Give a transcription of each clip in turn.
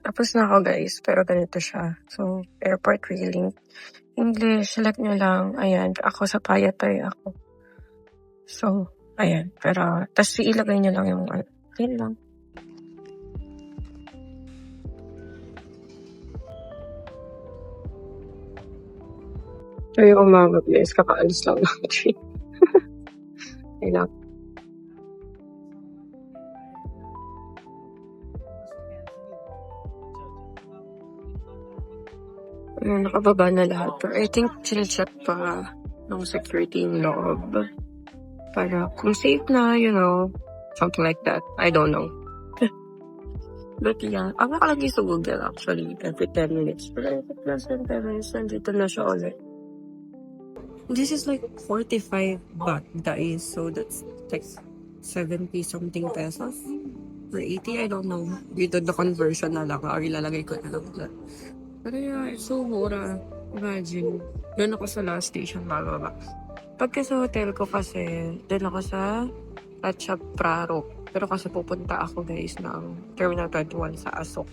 Tapos na ako guys, pero ganito siya. So, airport railing. English, select nyo lang. Ayan, ako sa Payatay ako. So, ayan. Pero, tas ilagay nyo lang yung ano. Yun lang. So, yung umaga guys, kakaalis lang natin. Ayun lang. Nakababa na lahat. Pero I think chill-check pa ng security yung loob. Para kung safe na, you know, something like that. I don't know. But yeah, ang nakalagay sa Google actually, every 10 minutes. Pero every plus than 10 minutes, nandito na siya ulit. This is like 45 baht, guys. So that's like 70 something pesos. Or 80, I don't know. Dito the conversion na lang. Or ilalagay ko na lang dyan. Pero yeah, it's so mura. Imagine. Doon ako sa last station, bababa. Pagka sa hotel ko kasi, doon ako sa Ratchapraro. Pero kasi pupunta ako guys ng Terminal 21 sa Asok.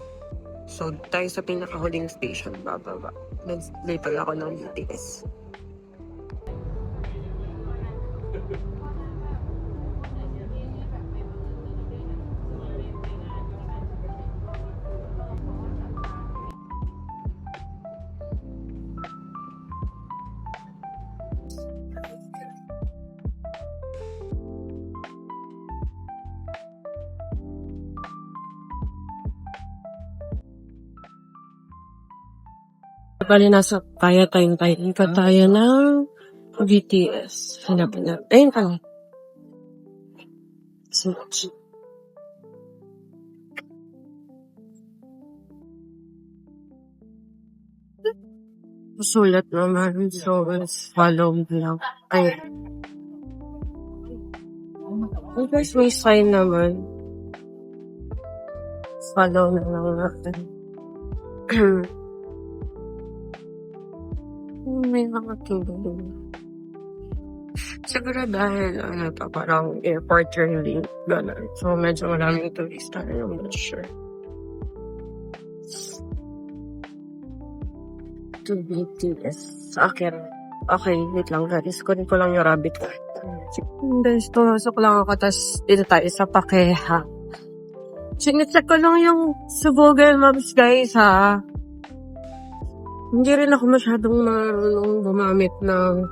So, tayo sa pinakahuling station, bababa. Then, later ako ng BTS. Bali, nasa Payatay tayo. Ikot tayo ng BTS. Hanapin na. Ayun ka lang. Sulat naman. So, let's follow mo lang. Ayun. Guys, may sign naman. Follow na lang natin. May mga tulong. Siguro dahil, ano pa, parang airport journey, gano'n. So, medyo maraming turista. I'm not sure. To BTS. Sa akin. Okay, wait lang guys. Kunin ko lang yung rabbit ko. Guys, tumasok lang ako. Tapos, dito tayo sa Pakeha. Sinecheck ko lang yung sa Google Maps, guys, ha. Hindi rin ako masyadong marunong gumamit ng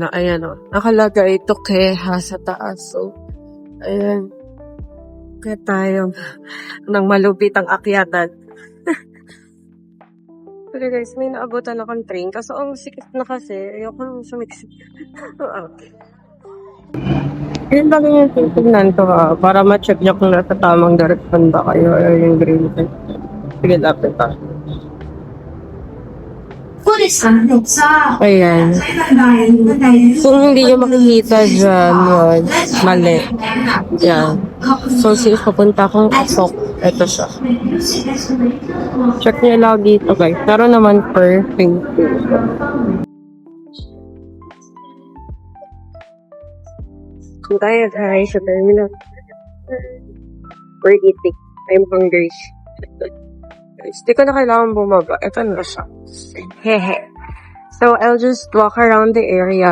ayan o. Nakalagay ito Keha sa taas. So, ayan. Kaya tayo ng malupit ang akyatan. Pero guys, may naabutan akong train. Kaso ang sikit na kasi. Ayoko nang sumiksik. Okay. Yun lang yung titignan ko para ma-check nyo kung nasa tamang direction ba kayo or yung green light. Sige, lapit pa. Ayan. Kung hindi nyo makikita dyan, mali. Yan. So, since papunta akong Asok, ito siya. Check nyo lang dito, guys. Pero naman per thing. Kung tayo guys sa terminal. We're eating. I'm hungry. Guys, di ko na kailangan bumaba. Ito na siya. Hehe. So, I'll just walk around the area.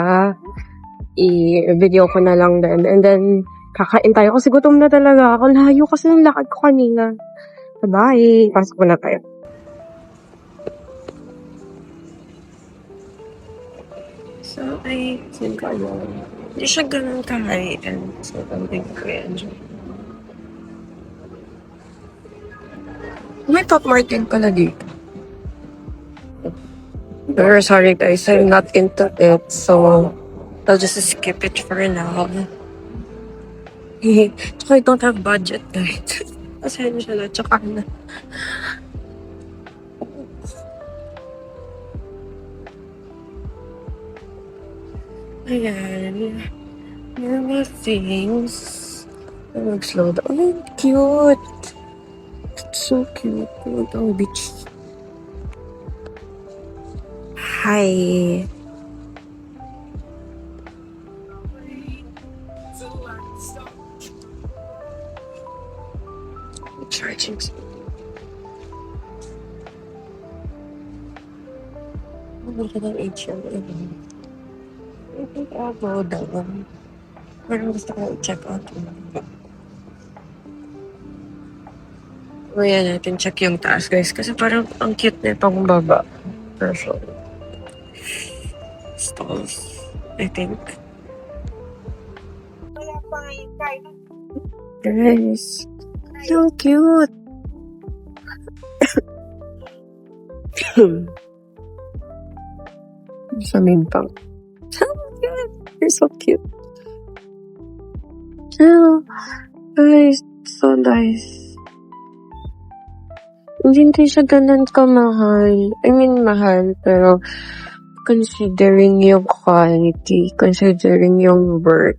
I-video ko na lang din. And then, kakain tayo. Kasi gutom na talaga ako. Layo kasi yung lakad ko kanina. Bye! Pasok ko na tayo. So, I think hindi siya ganun ka-high-end. So, something ko yan. May Top Martin pala dito. Pero sorry guys, I'm not into it. So, I'll just skip it for now. Tsaka I don't have budget guys. Pasensya na, tsaka na. Ayan. Normal things. Mag-slow down. Oh, cute. It's so cute. Ang beach. Hi. Charging. Look at that HLM. I think I'll go down. Parang gusto ko check out yung baba. Ngayon natin check yung taas, guys. Kasi parang ang cute na itong baba. Version. Stalls, I think. Guys, so cute. Sa main pang. So cute. You're so cute. Oh, guys, so nice. Hindi siya ganun kamahal. I mean, mahal, pero considering yung quality, considering yung worth.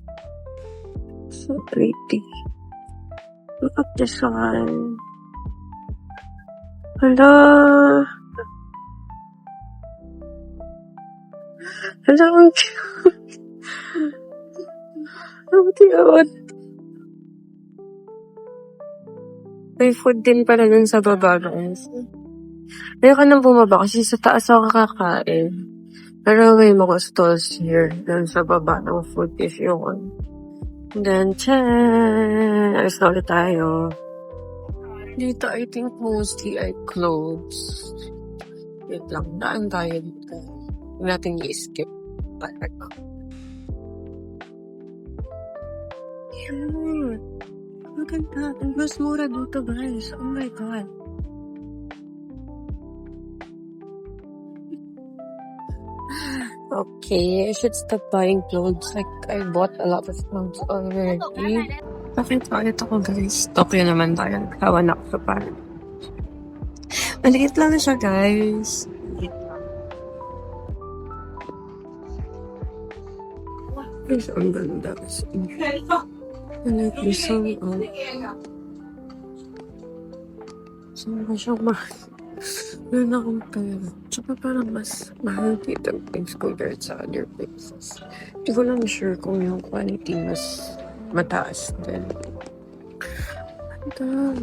So pretty. Look at this one. Hello. Hello. Ang cute. May food din pala dun sa baba, guys. Ayoko nang bumaba kasi sa taas ako kakain. Pero may mga stalls here dun sa baba ng food if you want. And then, tchaaan! Ayos na ulit tayo. Dito, I think mostly ay clothes. Wait lang, daan tayo dito. Huwag natin i-skip. Parang. Cute! Maganda. Ang mas mura dito, guys. Oh my God. Okay, I should stop buying clothes. Like, I bought a lot of clothes already. Bakit ulit ako, guys? Tokyo naman tayo. Kawan ako sa parang. Maliit lang siya, guys. Maliit lang. Guys, ang ganda kasi. I like this song. Saan ba siyang mahal? Meron akong pera. Tsaka parang mas mahal dito ang things compared sa other places. Hindi ko lang sure kung yung quality mas mataas din. Ganda.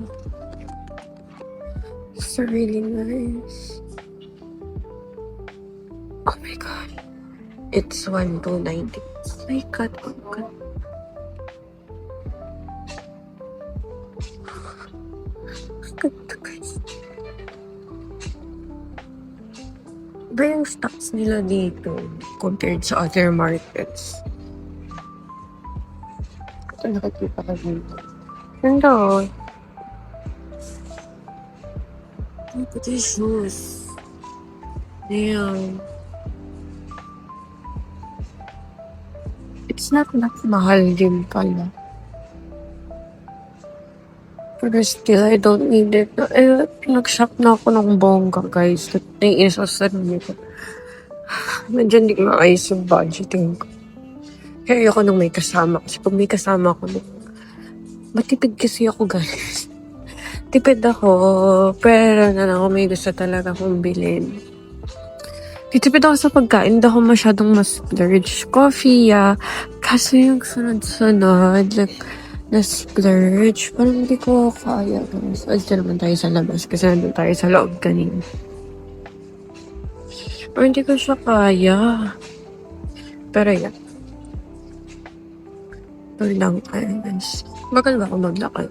It's really nice. Oh my God. It's 1,290. Oh my God. Oh my God. Ganda, guys. Iba yung stocks nila dito compared sa other markets. Ito nakikita ka dito. Ganda. Look at these shoes. Damn. It's not that mahal din pala. Pero still, I don't need it. Pinag-shop na ako ng bongga, guys. Naiinis ako sa sarili ko. Medyo hindi maayos yung budgeting ko. Kaya ayoko nung may kasama. Kasi pag may kasama ako, matipid kasi ako, guys. Tipid ako. Pero na lang ako may gusto talaga akong bilhin. Titipid ako sa pagkain. Hindi ako masyadong ma-splurge. Coffee, Kaso yung sunod-sunod, like, na-splurge. Parang hindi ko kaya, guys. Alis na naman tayo sa labas kasi nandun tayo sa loob kanina. Pero hindi ko siya kaya. Pero yan. Ito lang tayo, guys. Bagal ba ako maglakad?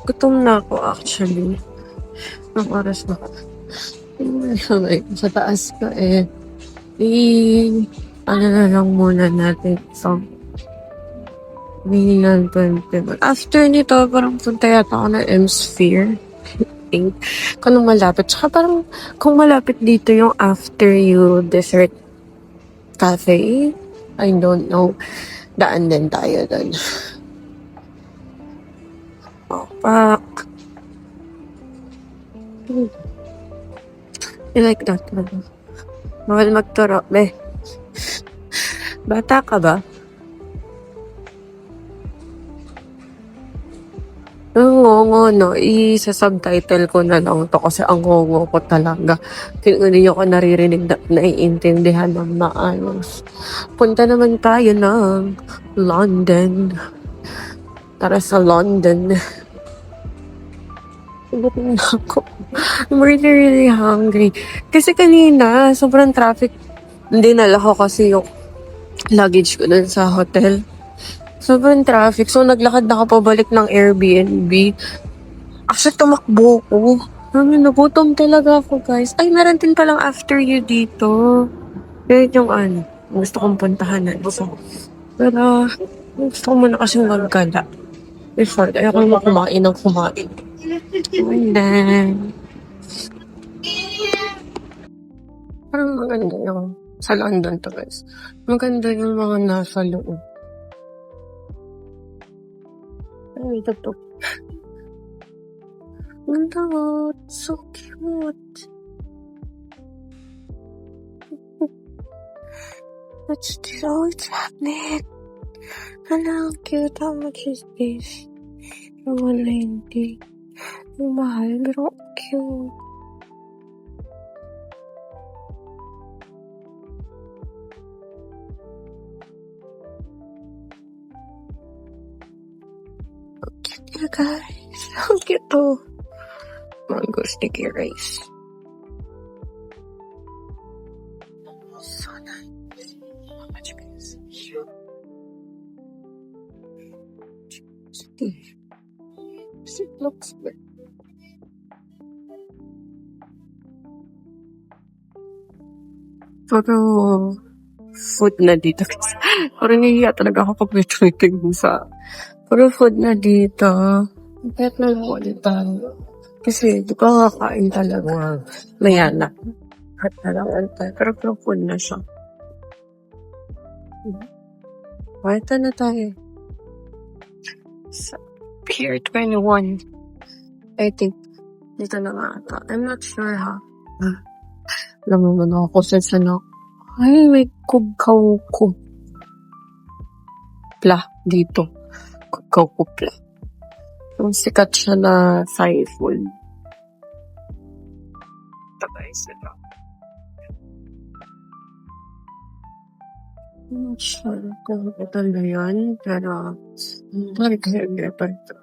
Gutom na ako, actually. Ang oras na. Sa taas ka ano na lang muna natin. So, Million 21. After nito, parang punta yata ako ng M-Sphere. Kung malapit. Tsaka parang, kung malapit dito yung after you dessert cafe, I don't know. Daan din tayo doon. Oh, pak. I like that one. Mahal magturo. Bata ka ba? Oh, ngongo, no, isa-subtitle ko na lang to kasi ang ngongo ko talaga. Hindi ko naririnig na naiintindihan ng maayos. Punta naman tayo ng London. Tara sa London. Gutom na ako. I'm really, really hungry. Kasi kanina, sobrang traffic. Dinala ko kasi yung luggage ko dun sa hotel. Sobrang traffic. So, naglakad na ako pabalik ng Airbnb. Actually, tumakbo ko. Nagutom talaga ako, guys. Ay, meron din palang after you dito. Yun yung gusto kong puntahan na. Pero, gusto ko muna kasi magkala. Before, ayaw ko naman kumain ng kumain. And then, parang maganda yung sa London to, guys. Maganda yung mga nasa loob. Ay, ito. Ganda, so cute. Let's do it, man. How cute. How much is this? 190. Ang mahal, pero cute. Yeah, guys. How cute to. Mango sticky rice. So nice. How much is it? Looks good. Pero food na dito. Parang nahihiya talaga ako pag may tweeting sa. Pero food na dito. Kahit na lang ulit tayo. Kasi di ba kakain talaga. Mayana. Kahit na lang ulit tayo. Pero food na siya. Kahit na tayo. Sa Pier 21. I think. Dito na nga ata. I'm not sure ha. Alam mo man ako sa sana. Ay, may kubkaw pla dito. Kubkaw pla. Yung sikat siya na Thai food. Tabay sila. I'm not sure kung ito na yan. Pero, parang kaya pa ito.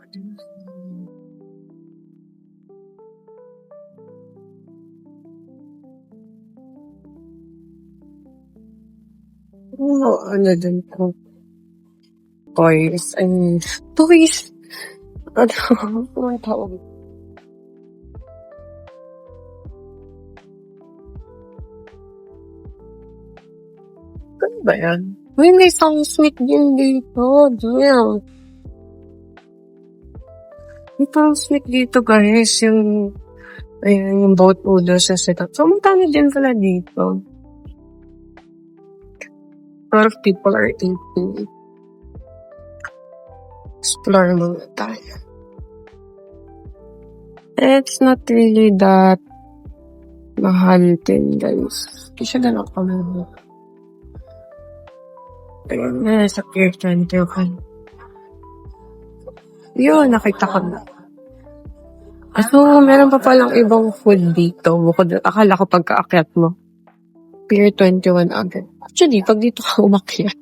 Ano din ko? Toys. I mean, toys! Ano ang tawag? Ano ba yan? Uy, may Sam Smith din dito. Damn. May Sam Smith dito, guys. Yung boat noodles sa setup. So, magkano din pala dito? A lot of people are eating. Explore muna tayo. It's not really that mahal din, guys. Hindi siya ganun kamahal. Ayun na, sa Pier 21. Yun, nakita ko na. So, meron pa palang ibang food dito. Bukod, akala ko pagkaakyat mo. Pier 21 agad. Actually, pag dito ka umakyat,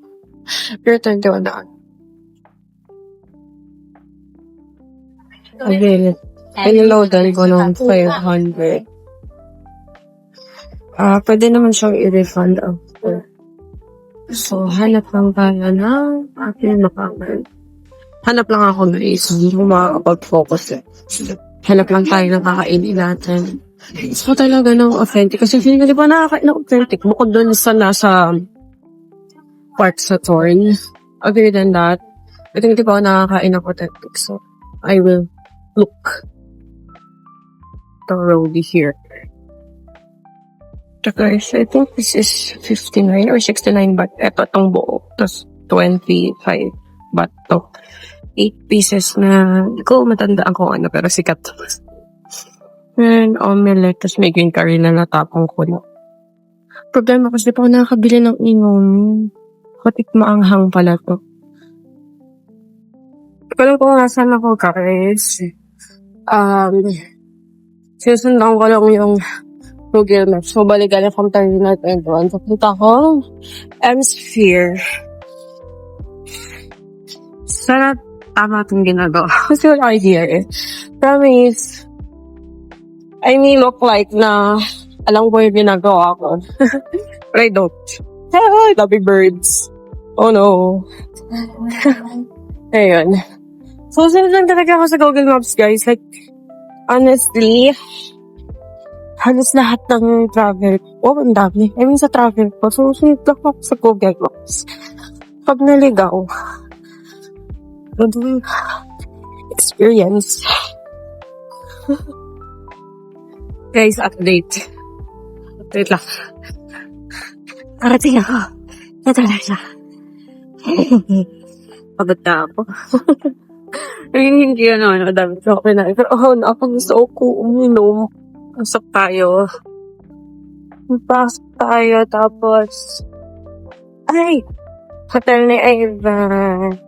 Pier 21 na agad. Again, pinloadan ko ng 500. Pwede naman siyang i-refund after. So, hanap lang tayo ng aking makaman. Hanap lang ako, guys. Hindi ko makakapag-focus eh. Hanap lang tayo ng kakainin natin. So, talaga ng authentic. Kasi feeling ko, di ba nakakain ng authentic? Bukod dun sa nasa Park sa Thorn. Other than that, I think di ba nakakain ng authentic. So, I will look thoroughly here. So guys, I think this is 59 or 69 baht. Eto itong buo. Tapos 25 baht to. 8 pieces na, hindi ko matandaan kung ano, pero sikat. And omelette, tapos may green curry na natapong ko na. Problema kasi di pa ako nakakabili ng inom. Katik maanghang pala to. Hindi ko lang kung nasaan ako, guys. sinusundan ko lang yung Google Maps. So, balikan from Terminal 21. So, punta ko M-Sphere. Sana tama itong ginagawa. Kasi wala idea eh. Promise. I may look like na alam ko yung ginagawa ko. But I don't. Hey, lovely birds. Oh no. Ayun. So, sunod lang talaga ako sa Google Maps, guys. Like, honestly, halos lahat ng travel ko, ang dami. I mean, sa travel ko, so, sunod lang ako sa Google Maps. Pag naligaw, good experience. Guys, update. Update lang. Parating ako. Ito na siya. Pagod na ako. I mean, hindi dami ko kinain. Pero, gusto ko uminom. Pasok tayo. Pasok tayo, tapos, hotel ni Ivan.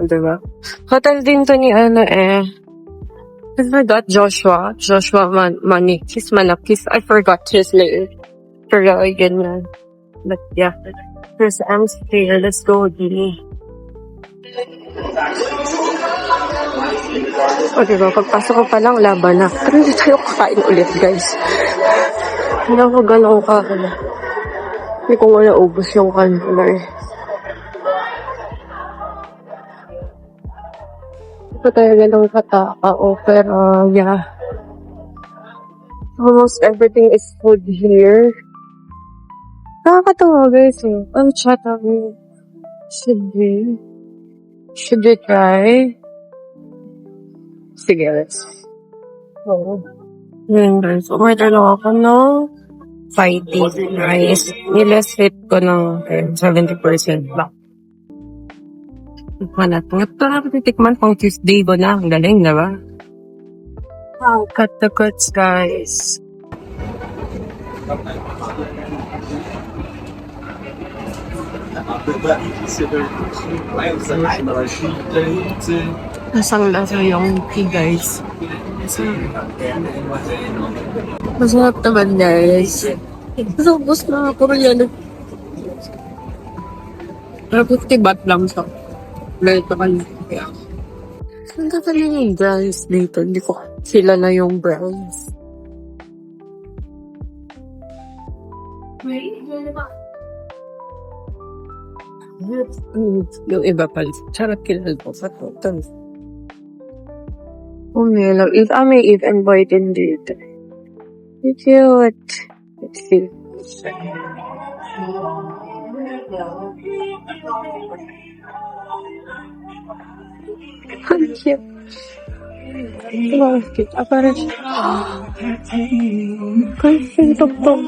Diba? Hotel din to ni I forgot Joshua. Joshua Manikis. I forgot his name. Pero, again na. But, yeah. First, I'm scared. Let's go, Dini. Diba? Pagpasok ko pa lang, laban na. Pero hindi tayo kakain ulit, guys. Hindi ako ganun ka. Hindi ko nga naubos yung container. Hindi ko tayo ganun katao. Pero, yeah. Almost everything is food here. Nakakatawa, guys. Ang chat ako. Should we try? Sige, let's. Yan, guys. Umorder lang ako ng fighting rice. Nilas hit ko ng 70% back. Ito na titikman pang Tuesday ko na. Ang galing, diba? Cut the cuts, guys. Nasang lasa yung tea, guys. Masarap naman, guys. Masabos na ako rin yan. Pero 50 baht lang siya. Dahil pa kanina. Saan ka pala yung brands dito? Hindi ko sila na yung brands. Yung iba pala. Charot kilala ko sa total. Umelo. If I may even invite in dito. It's cute. Let's see. Ang cute. Bakit? Parang kasi tok-tok.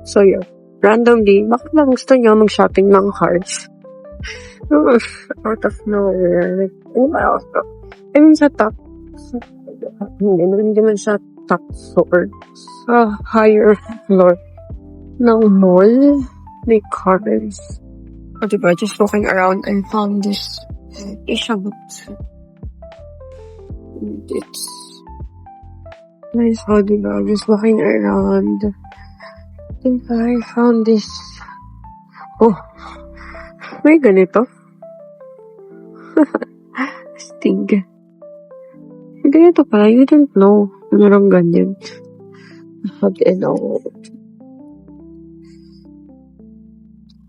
So, yeah. Randomly, bakit lang gusto niyo mag-shopping ng hearts? Out of nowhere. Like, ano ba else? I mean, sa top. Hindi man sa top floor. Sa higher floor ng mall. May cars. Diba, just walking around and found this Asia books. It's nice, diba, just walking around. I think I found this. Oh, may ganito. Sting. Ganito pala, you didn't know. Merong ganyan. How do you know?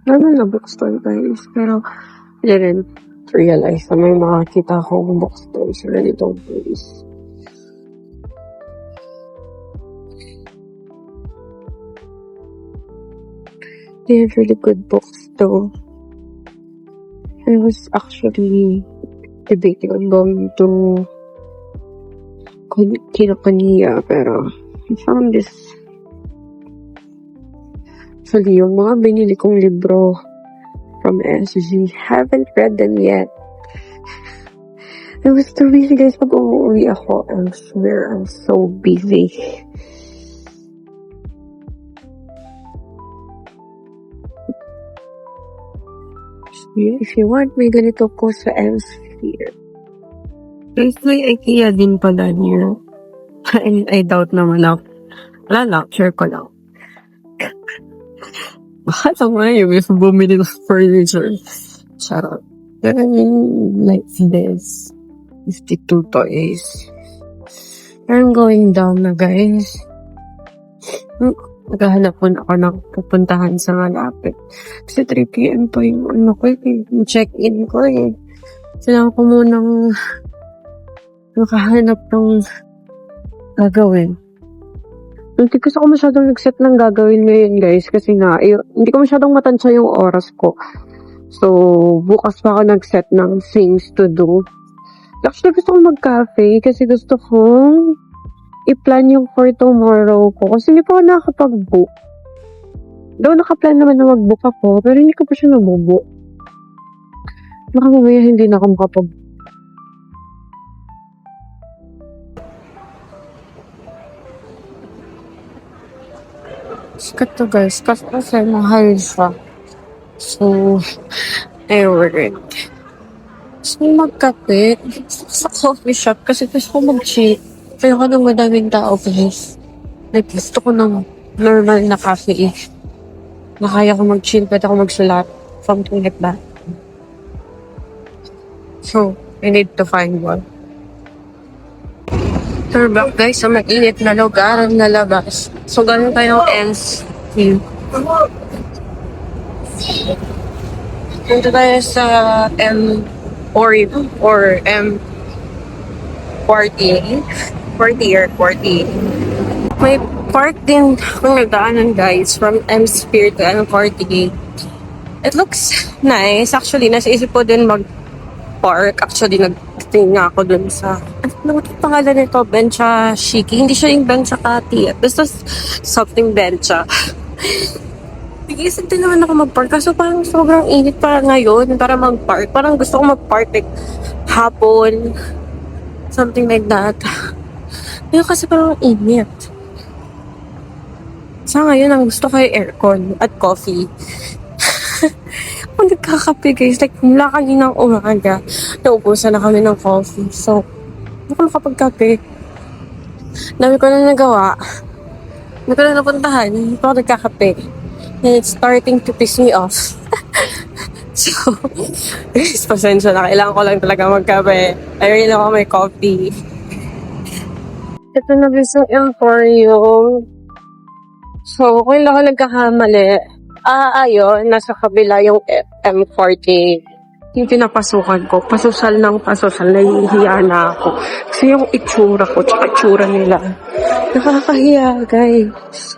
Normal na bookstore, guys. Pero, I didn't realize na may makakita akong bookstores sa ganitong place. They have really good books, though. I was actually debating on going to Kinokuniya, pero I found this. Actually, yung mga binili kong libro from SG, haven't read them yet. I was too busy, guys. Pag umuwi ako, I swear, I'm so busy. If you want, may ganito ko sa M-Sphere. There's may IKEA din pala here. And I doubt naman ako. Wala lang, share ko lang. Baka naman yung if bumili ng furniture. Charot. Pero like this. 52 toys. I'm going down na, guys. Naghahanap po ako ng pupuntahan sa malapit. Kasi 3 p.m. pa yung ano ko yung check-in ko eh. Kailangan ko munang nakahanap ng gagawin. Hindi kasi ako masyadong nag-set ng gagawin ngayon, guys. Kasi nga, hindi ko masyadong matansya yung oras ko. So, bukas pa ako nag-set ng things to do. Actually, gusto kong mag-cafe kasi gusto kong i-plan yung for tomorrow ko. Kasi hindi pa ako nakakapag-book. Though nakaplan naman na mag-book ako, pero hindi ko pa siya nabubook. Baka mamaya hindi na ako makapag-book. Sikat to, guys. Kasi mahal siya. So, I ordered. Gusto kong magkape sa coffee shop kasi gusto ko mag-chill. Kaya ko ng madaming tao, guys. Like, gusto ko ng normal na cafe. Na kaya ko mag-chill, pwede ako magsulat. Something like that. So, I need to find one. We're back, guys, sa mainit na lugar na labas. So, ganun tayo ends. Punta tayo sa M40 or M40. 40 or 40. May park din kung nagdaanan, guys, from M-Sphere to M40. It looks nice. Actually, nasa isip ko din mag-park. Actually, nag-stay nga ako dun sa ano yung pangalan nito? Bencha Shiki. Hindi siya yung Bencha Kati. Basta something Bencha. Nag-iisip din naman ako mag-park. Kaso parang sobrang init pa ngayon para mag-park. Parang gusto ko mag-park like hapon. Something like that. Ngayon kasi parang init. Sa ngayon, ang gusto ko ay aircon at coffee. Kung nagkakape, guys, like mula kaninang umaga, naubusan na kami ng coffee. So, hindi ko makapagkape. Dami ko na nagawa. Hindi ko na napuntahan. Hindi ko nagkakape. And it's starting to piss me off. So, guys, pasensya na. Kailangan ko lang talaga magkape. I really lang ako may coffee. Ito na guys yung Emporium. So, kung hindi ako nagkakamali, ayun, nasa kabila yung M40. Yung pinapasukan ko, pasosal ng pasosal, nahihiya na ako. Kasi yung itsura ko, tsaka itsura nila, nakakahiya, guys.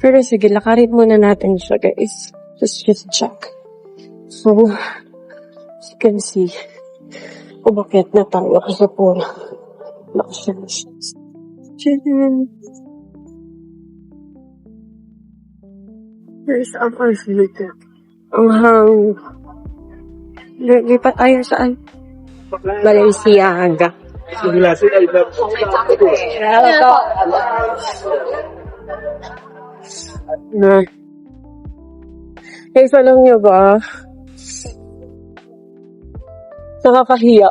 Pero sige, lakarin muna natin siya, guys. Just check. So, as you can see, umakyat na tayo kasi po, nakasya. There's a facility. Ang lipat tayo saan? Balenciaga. Guys, alam niyo ba? Nakakahiya.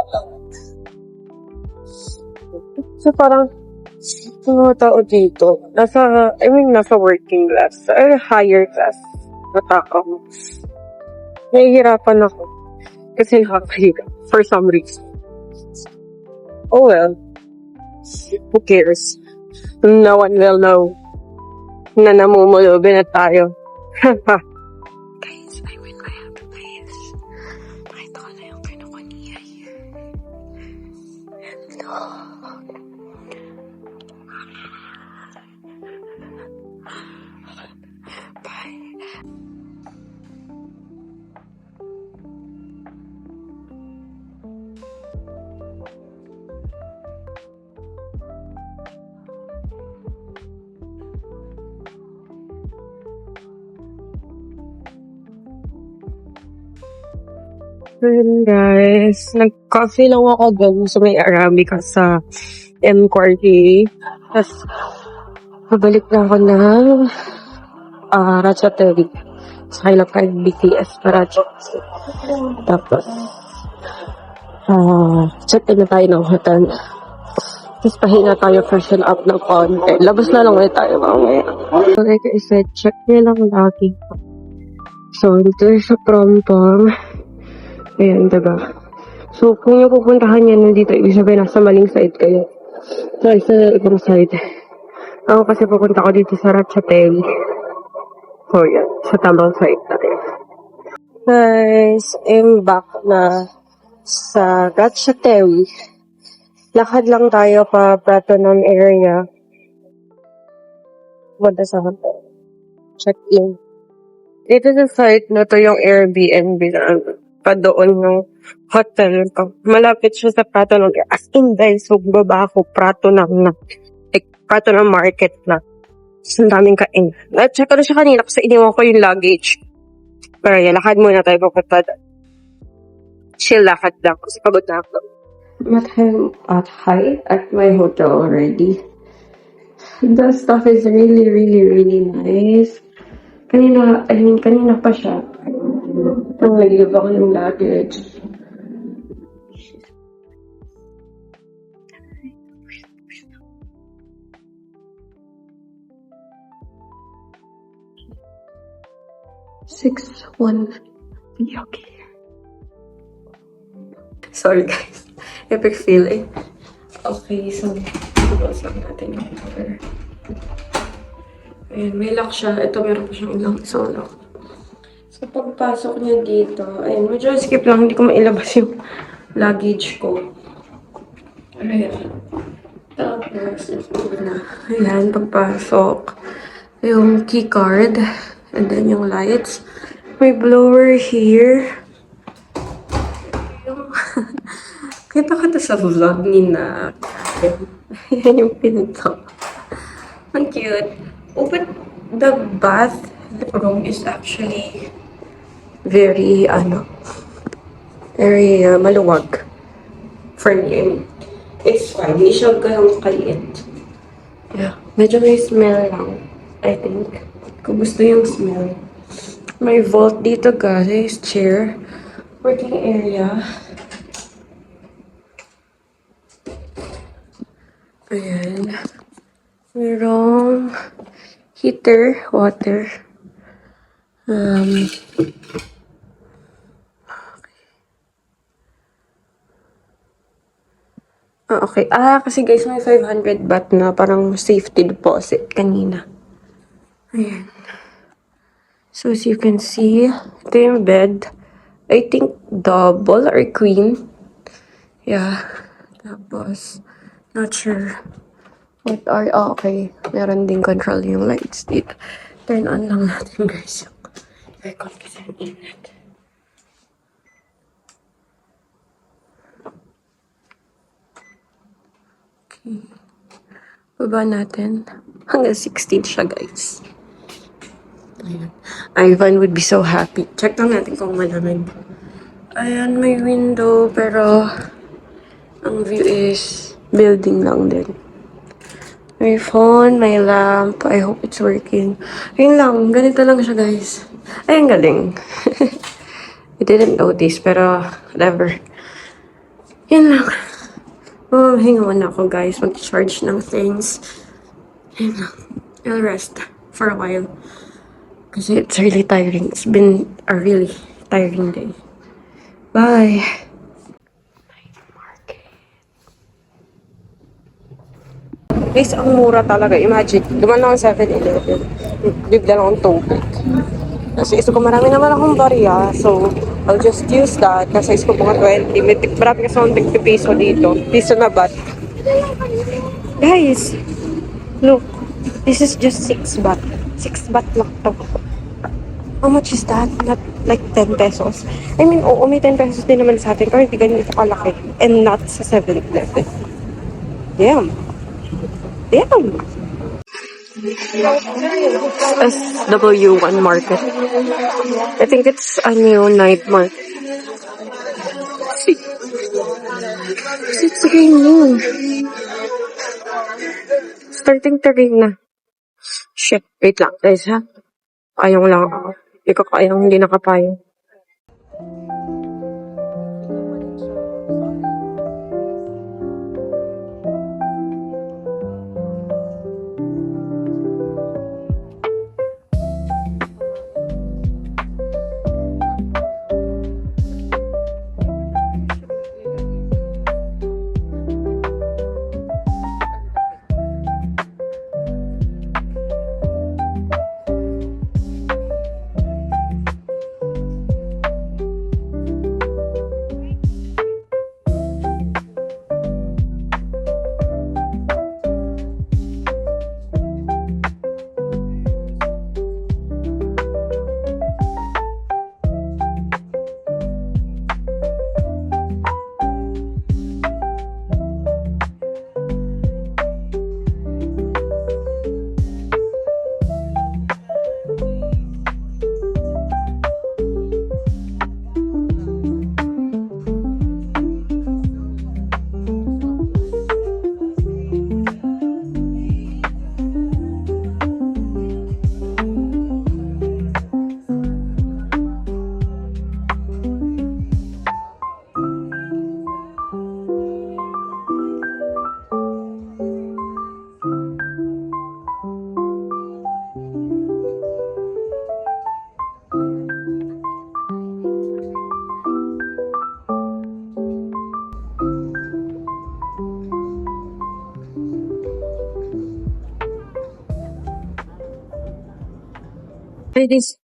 So parang yung mga tao dito, nasa working class, higher class na tao. Nahihirapan ako. Kasi nakakahiya. For some reason. Oh well. Who cares? No one will know na namumulubin na tayo. Guys, I have to place. Nakita ko na yung kinukuniya here. Bye. Ayun, guys, nag-coffee lang ako doon sa may Arabica sa M40. Tapos, mabalik na ako ng Ratchaterie. sakay lang tayo BTS para tapos, check in na tayo ng hotel. Tapos pahinga tayo, freshen up ng konti. Labas na lang ulit tayo mamaya. So like I said, check nyo lang lagi. So, dito sa prom-pom. Ayan, diba? So, kung yung pupuntahan yan nandito, ibig sabihin nasa maling side kayo. So, sa ibang side. Ako kasi pupunta ko dito sa Ratchatel. So, yan. Sa tamang side natin. Guys, I'm back na sa Ratchatel. Lakad lang tayo pa Pratunam area. Punta sa hotel. Check-in. Dito sa site na to yung Airbnb na pa doon ng hotel ko. Malapit siya sa Pratunam. As in guys, huwag baba ako Pratunam na. Like, Pratunam market na. So, ang daming kain. Check ko na siya kanina kasi iniwan ko yung luggage. Pero yan, lakad muna tayo papunta. Chill lakad lang kasi pagod na ako. At high at my hotel already. The stuff is really, really, really nice. Kanina pa siya. Nag-leave ako ng luggage. Six, one. Okay. Sorry guys. Epic feeling. Okay, so close lang natin yung door. Ayan, may lock siya. Ito meron pa siyang isang lock. So pagpasok niya dito, ayun, medyo skip lang. Hindi ko mailabas yung luggage ko. Ayan. Tapos, ayan, pagpasok. Yung key card. And then yung lights. May blower here. Kita ko to sa vlog ni na. Ayan yung pinto. Ang cute. Oh, but the bathroom is actually very, very maluwag. For me, it's fine. Hindi siya ganun kaliit. Yeah. Medyo may smell lang, I think. Kung gusto yung smell. May vault dito, guys. Chair. Working area. Ayan. Merong heater, water. Okay. Kasi guys, may 500 baht na parang safety deposit kanina. Ayan. So, as you can see, ito yung bed. I think double or queen. Yeah. Tapos, not sure what are, okay. Meron din control yung lights dito. Turn on lang natin guys yung aircon kasi ang init. Okay. Baba natin. Hanggang 16 siya guys. Ayan. Ivan would be so happy. Check lang natin kung malamig. Ayan, may window pero ang view is building lang din. May phone, may lamp. I hope it's working. Ayun lang. Ganito lang siya, guys. Ayun, galing. I didn't notice, pero whatever. Yun lang. Hinga muna ako, guys. Mag-charge ng things. Yun lang. I'll rest for a while. Kasi it's really tiring. It's been a really tiring day. Bye! Guys, ang mura talaga. Imagine, duman lang ang 7-Eleven. Bigla lang ang tubig. Kasi gusto ko marami naman akong barya. So, I'll just use that. Kasi gusto ko mga 20. Marami kasi akong tig-piso dito. Piso na baht. Guys, look. This is just 6 baht. 6 baht lang to. How much is that? Not like 10 pesos. I mean, oo, may 10 pesos din naman sa atin. Pero hindi ganito kalaki. And not sa 7-Eleven. Damn. Damn! SW1 market. I think it's a new night market. It's raining. Starting to rain na. Shit, wait lang guys ha. Ayaw lang ako. Hindi ko kayang hindi nakapayong.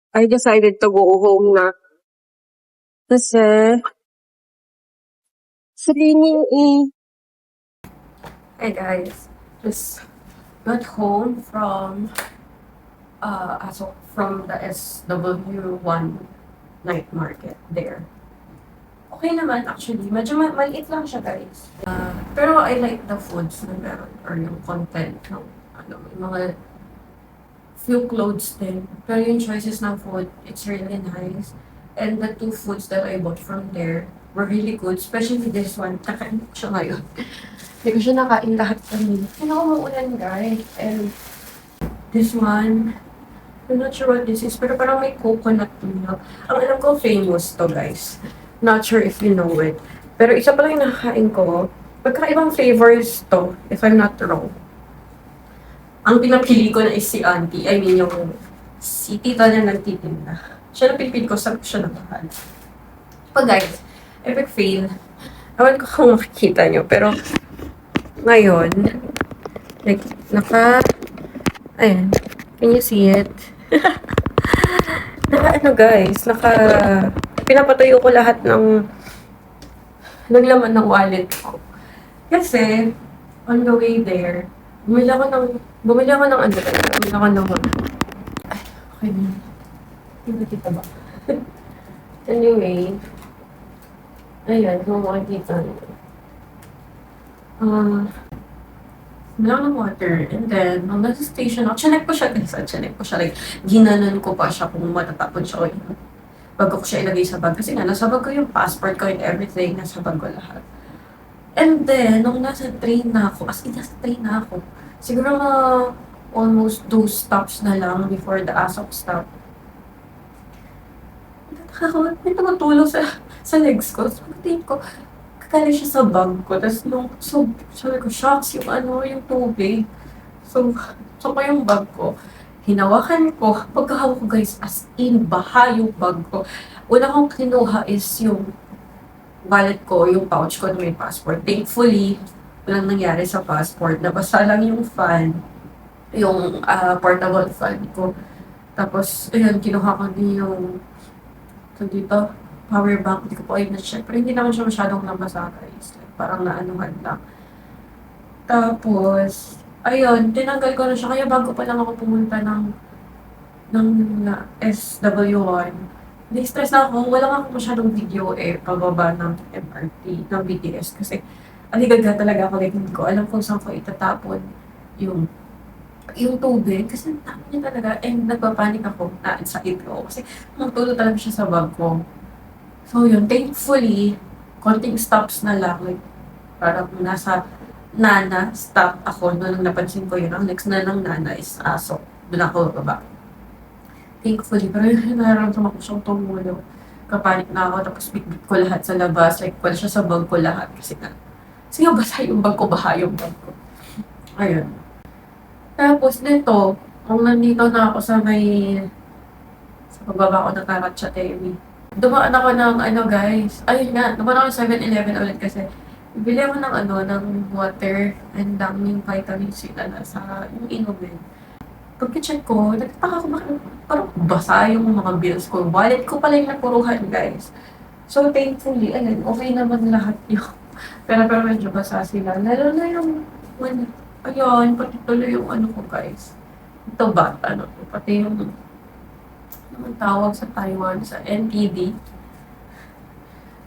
I decided to go home na. Kasi, it's raining eh. Hey guys, just got home from from the SW1 night market there. Okay naman actually, medyo maliit lang siya guys. Pero I like the foods na meron or yung content ng yung mga few clothes din. Pero yung choices ng food, it's really nice. And the two foods that I bought from there were really good. Especially this one, kakain ko siya ngayon. Hindi ko siya nakain lahat kami. Kasi umuulan guys. And this one, I'm not sure what this is, pero parang may coconut milk. Ang alam ko, famous to guys. Not sure if you know it. Pero isa pa lang yung nakakain ko. Pagkakaibang flavors to, if I'm not wrong. Ang pinapili ko na is si auntie. I mean, yung si tita na nagtitinda. Siya na pinipili ko, sabi ko siya na mahal. But guys, epic fail. Ewan ko kung makikita nyo, pero ngayon, like, ayan, can you see it? Guys, pinapatayo ko lahat ng naglaman ng wallet ko. Kasi, on the way there, bumili ako ng ay, okay na. Hindi kita ba? Anyway, ayan, kung makikita nyo. Bumili ako ng water, and then, nung nasa station ako, chinek ko siya, like, ginanon ko pa siya kung matatapon siya o yun. Bago ko siya ilagay sa bag, kasi nga, nasa bag ko yung passport ko and everything, nasa bag ko lahat. And then, nung nasa train na ako, siguro almost 2 stops na lang before the ASOP stop. May tumutulong sa legs ko. So, pagtingin ko, kakali siya sa bag ko. Tapos sabi ko, shocks, yung tubig. So pa yung bag ko. Hinawakan ko. Pagkahawak ko guys, as in, baha yung bag ko. Una kong kinuha is yung wallet ko, yung pouch ko na may passport. Thankfully, walang nangyari sa passport. Nabasa lang yung fan, yung portable fan ko. Tapos, ayun, kinuha ko din yung dito, power bank. Hindi ko po ayun na-check. Pero hindi naman siya masyadong nabasa guys. Like, parang naanuhan lang. Tapos, ayun, tinanggal ko na siya. Kaya bago pa lang ako pumunta ng SW1, na-stress na ako. Wala nga ako masyadong video pababa ng MRT, ng BTS. Kasi, aligaga talaga ako. Like, hindi ko alam kung saan ko itatapon yung tubig. Kasi namin niya talaga. And nagpapanik ako na sa ito. Kasi magtulo talaga siya sa bag ko. So yun, thankfully, konting stops na lang. Like, parang nasa Nana, stop ako. Nung napansin ko yun, ang next na ng Nana is ASO. Doon ako baba. thankfully, pero yung nararamdaman ko siyang tumulong. Kapanik na ako, tapos bitbit ko lahat sa labas, like, wala siya sa bag ko lahat, kasi nga basa yung bag ko, baha yung bag ko. Ayun. Tapos nito, kung nandito na ako sa pababa ko ng Karatcha Terry, dumaan ako ng ano guys, ayun nga, dumaan ako ng 7-Eleven ulit kasi bibili ako ng ano, ng water and daming vitamin C na sa yung inumin. Pagka-check ko, nagtataka ko bakit parang basa yung mga bills ko. Wallet ko pala yung napuruhan, guys. So, thankfully, ayun, okay naman lahat yung pero medyo basa sila. Lalo na yung, ano, ayun, pati tuloy yung ano ko, guys. Ito ba, ano, pati yung, naman tawag sa Taiwan, sa NTD.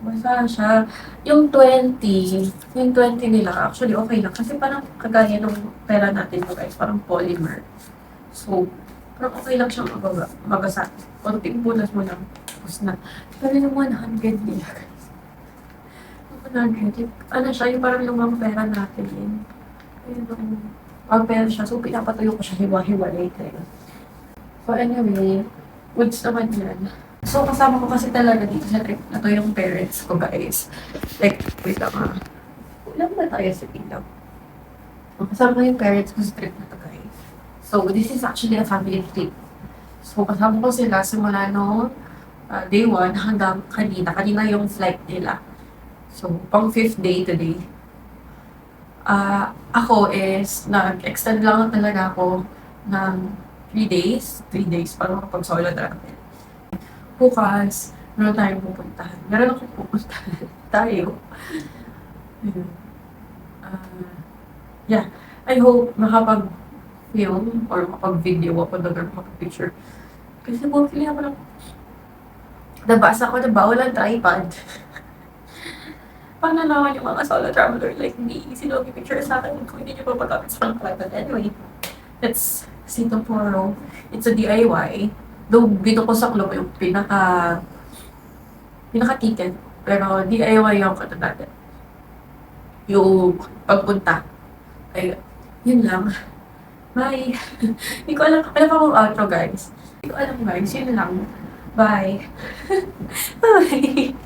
Basa siya. Yung 20 nila, actually okay lang. Kasi parang kagaya ng pera natin mo, guys, parang polymer. So, parang okay lang siyang mabasa. Konting bulas mo lang. Tapos na. Pero yung 100 nila, guys. Yung 100, ano siya, yung parang lumang pera natin yun. Ayun yung pera siya. So, pinapatuyo ko siya hiwa-hiwalay kayo. So, anyway, goods naman yan. So, kasama ko kasi talaga dito sa trip na to yung parents ko, guys. Like, wait lang ah. Ulang ba tayo sa ilang? Kasama ko yung parents ko sa trip na to, guys. So, this is actually a family trip. So, kasama ko sila simula no day 1 hanggang kanina. Kanina yung flight nila. So, pang 5th day today. Ako is, nag-extend lang talaga ako ng 3 days. 3 days para makapag-solo travel. Bukas, meron tayong pupuntahan. Meron akong pupuntahan. Tayo. Yeah. I hope makapag-film or makapag-video ako doon or makapag-picture. Kasi bumili ako ng nabasa ko na bawal ang tripod. Paano naman yung mga solo traveler like me? Sino picture sa akin kung hindi nyo pa pagkakit sa tripod. Anyway, let's see tomorrow. It's a DIY. Though, dito ko sa club yung pinaka-ticket. Pero DIY yung ano natin. Yung pagpunta. Ay, yun lang. Bye. Hindi ko alam pa kung outro, guys. Hindi ko alam, guys. Yun lang. Bye. Bye.